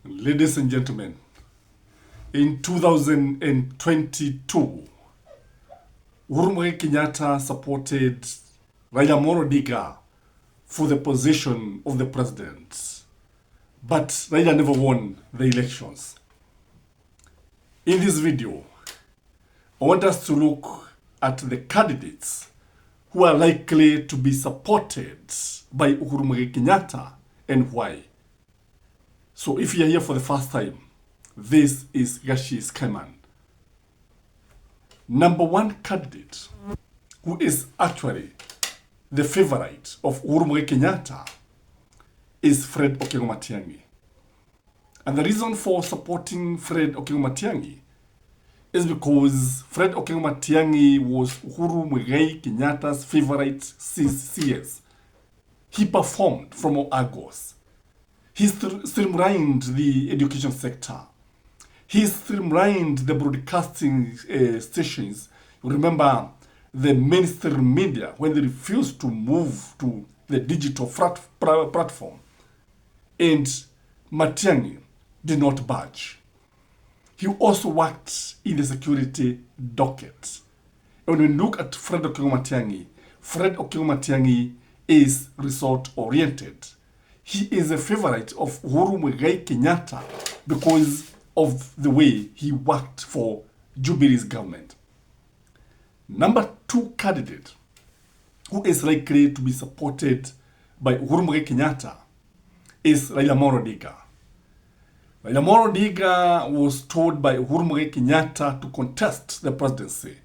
Ladies and gentlemen, in 2022, Uhuru Kenyatta supported Raila Odinga for the position of the president, but Raila never won the elections. In this video, I want us to look at the candidates who are likely to be supported by Uhuru Kenyatta and why. So if you're here for the first time, this is Gashi Skyman. Number one candidate who is actually the favorite of Uhuru Kenyatta is Fred Okengo Matiang'i. And the reason for supporting Fred Okengo Matiang'i is because Fred Okengo Matiang'i was Uhuru Kenyatta's favorite since CS. He performed from Argos. He streamlined the education sector. He streamlined the broadcasting stations. You remember the mainstream media when they refused to move to the digital platform. And Matiang'i did not budge. He also worked in the security docket. And when we look at Fred Okengo Matiang'i is result-oriented. He is a favorite of Uhuru Kenyatta because of the way he worked for Jubilee's government. Number two candidate who is likely to be supported by Uhuru Kenyatta is Raila Odinga. Raila Odinga was told by Uhuru Kenyatta to contest the presidency,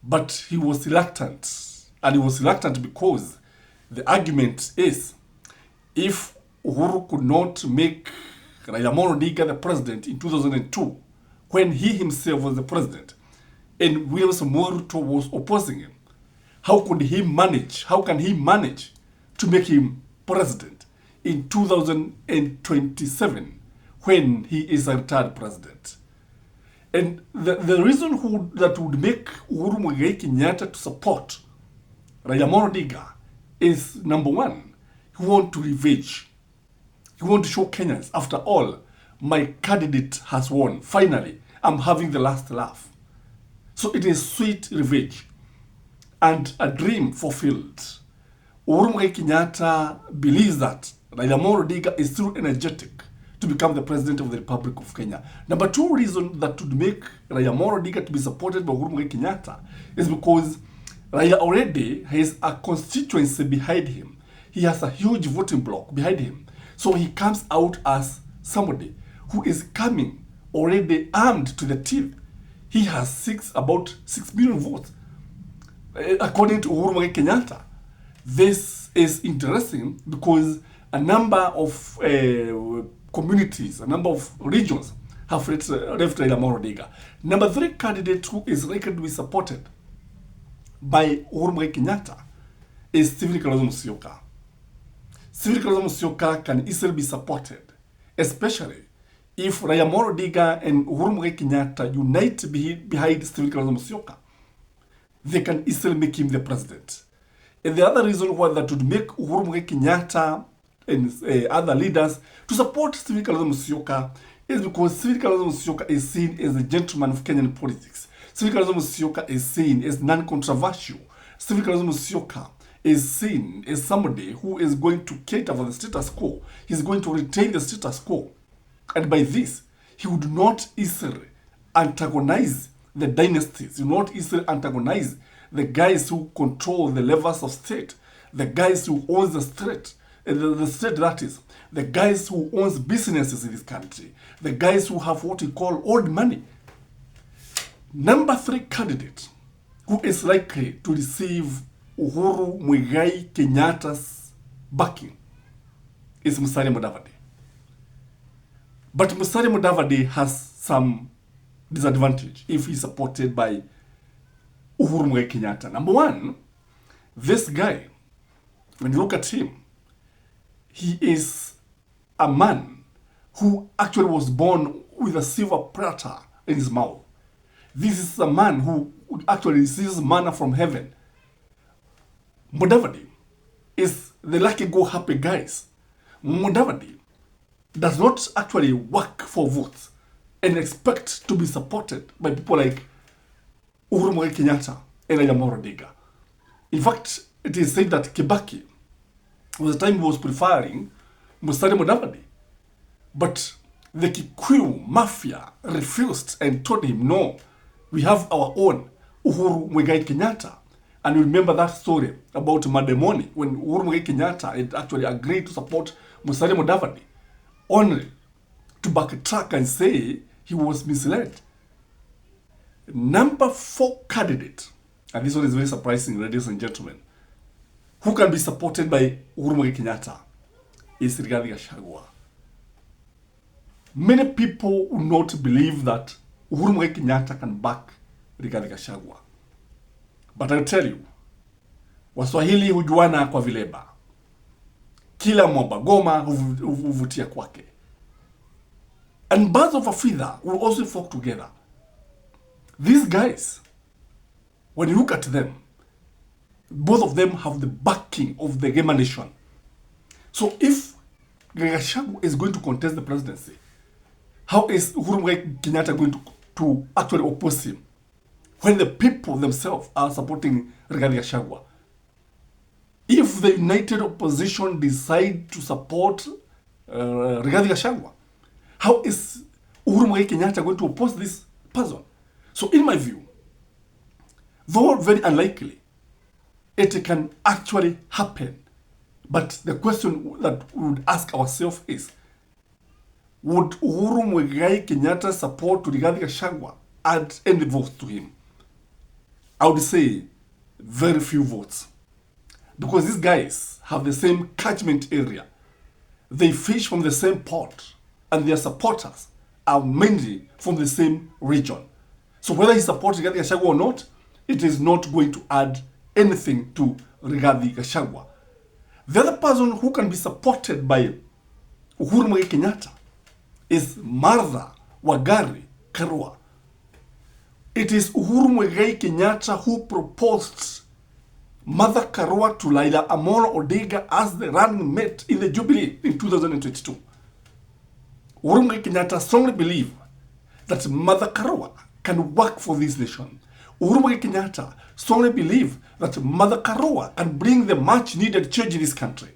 but he was reluctant. And he was reluctant because the argument is, if Uhuru could not make Raila Odinga the president in 2002, when he himself was the president, and William Ruto was opposing him, how can he manage to make him president in 2027 when he is a retired president? And the reason that would make Uhuru Kenyatta to support Raila Odinga is, number one, he wants to revenge. He wants to show Kenyans, after all, my candidate has won. Finally, I'm having the last laugh. So it is sweet revenge and a dream fulfilled. Uhuru Kenyatta believes that Raila Odinga is too energetic to become the president of the Republic of Kenya. Number two reason that would make Raila Odinga to be supported by Uhuru Kenyatta is because Raila already has a constituency behind him. He has a huge voting bloc behind him. So he comes out as somebody who is coming already armed to the teeth. He has about 6 million votes, according to Uhuru Kenyatta. This is interesting because a number of communities, a number of regions have left Raila Odinga. Number three candidate who is likely to be supported by Uhuru Kenyatta is Stephen Kalonzo Musyoka. Stephen Kalonzo Musyoka can easily be supported, especially if Raila Odinga and Uhuru Kenyatta unite behind Stephen Kalonzo Musyoka. They can easily make him the president. And the other reason why that would make Uhuru Kenyatta and other leaders to support Stephen Kalonzo Musyoka is because Stephen Kalonzo Musyoka is seen as a gentleman of Kenyan politics. Stephen Kalonzo Musyoka is seen as non-controversial. Stephen Kalonzo Musyoka is seen as somebody who is going to cater for the status quo. He's going to retain the status quo. And by this, he would not easily antagonize the dynasties. He would not easily antagonize the guys who control the levels of state, the guys who own the state, the state that is, the guys who owns businesses in this country, the guys who have what we call old money. Number three candidate who is likely to receive Uhuru Kenyatta's backing is Musalia Mudavadi. But Musalia Mudavadi has some disadvantage if he's supported by Uhuru Kenyatta. Number one, this guy, when you look at him, he is a man who actually was born with a silver platter in his mouth. This is a man who actually receives manna from heaven. Mudavadi is the lucky go happy guys. Mudavadi does not actually work for votes and expect to be supported by people like Uhuru Muigai Kenyatta and Raila Amolo Odinga. In fact, it is said that Kibaki was the time he was preferring Musalia Mudavadi. But the Kikuyu mafia refused and told him, no, we have our own Uhuru Muigai Kenyatta. And you remember that story about Mademoni, when Uhuru Muigai Kenyatta had actually agreed to support Musalia Mudavadi, only to backtrack and say he was misled. Number 4 candidate, and this one is very surprising, ladies and gentlemen, who can be supported by Uhuru Muigai Kenyatta is Rigathi Gachagua. Many people will not believe that Uhuru Muigai Kenyatta can back Rigathi Gachagua. But I'll tell you, Waswahili hujuana kwa vileba. Kila mwamba goma huvutia kwake. And birds of a feather will also flock together. These guys, when you look at them, both of them have the backing of the Gema Nation. So if Gachagua is going to contest the presidency, how is Uhuru Muigai Kenyatta going to actually oppose him when the people themselves are supporting Rigathi Gachagua? If the united opposition decide to support Rigathi Gachagua, how is Uhuru Muigai Kenyatta going to oppose this person? So in my view, though very unlikely, it can actually happen. But the question that we would ask ourselves is, would Uhuru Muigai Kenyatta support Rigathi Gachagua add any votes to him? I would say very few votes. Because these guys have the same catchment area. They fish from the same pot, and their supporters are mainly from the same region. So whether he supports Rigathi Gachagua or not, it is not going to add anything to Rigathi Gachagua. The other person who can be supported by Uhuru Muigai Kenyatta is Martha Wangari Karua. It is Uhuru Muigai Kenyatta who proposed Martha Karua to Raila Amolo Odinga as the running mate in the Jubilee in 2022. Uhuru Muigai Kenyatta strongly believes that Martha Karua can work for this nation. Uhuru Muigai Kenyatta strongly believes that Martha Karua can bring the much needed change in this country.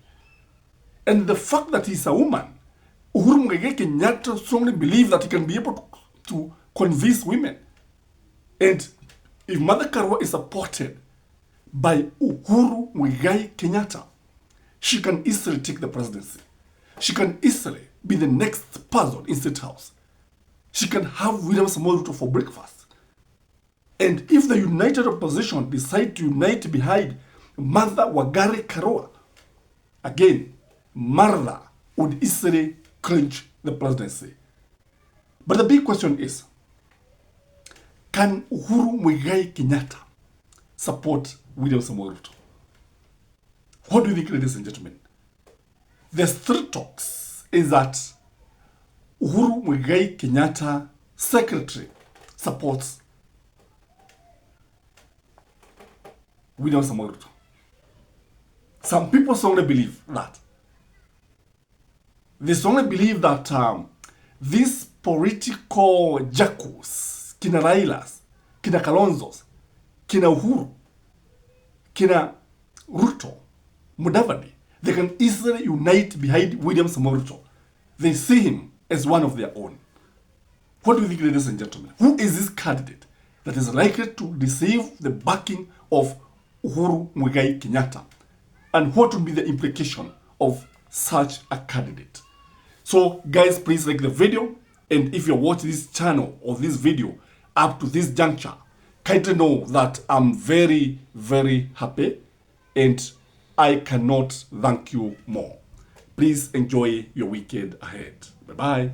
And the fact that he's a woman, Uhuru Muigai Kenyatta strongly believes that he can be able to convince women. And if Martha Karua is supported by Uhuru Muigai Kenyatta, she can easily take the presidency. She can easily be the next person in State House. She can have William Samoei Ruto for breakfast. And if the united opposition decide to unite behind Martha Wangari Karua, again, Martha would easily clinch the presidency. But the big question is, can Uhuru Muigai Kenyatta support William Samoei Ruto? What do you think, ladies and gentlemen? The street talks is that Uhuru Muigai Kenyatta secretary supports William Samoei Ruto. Some people strongly believe that. They strongly believe that these political jackals, kina Railas, kina Kalonzos, kina Uhuru, kina Ruto, Mudavadi, they can easily unite behind William Samoei Ruto. They see him as one of their own. What do you think, ladies and gentlemen? Who is this candidate that is likely to receive the backing of Uhuru Muigai Kenyatta? And what would be the implication of such a candidate? So guys, please like the video. And if you're watching this channel or this video up to this juncture, kindly know that I'm very, very happy and I cannot thank you more. Please enjoy your weekend ahead. Bye-bye.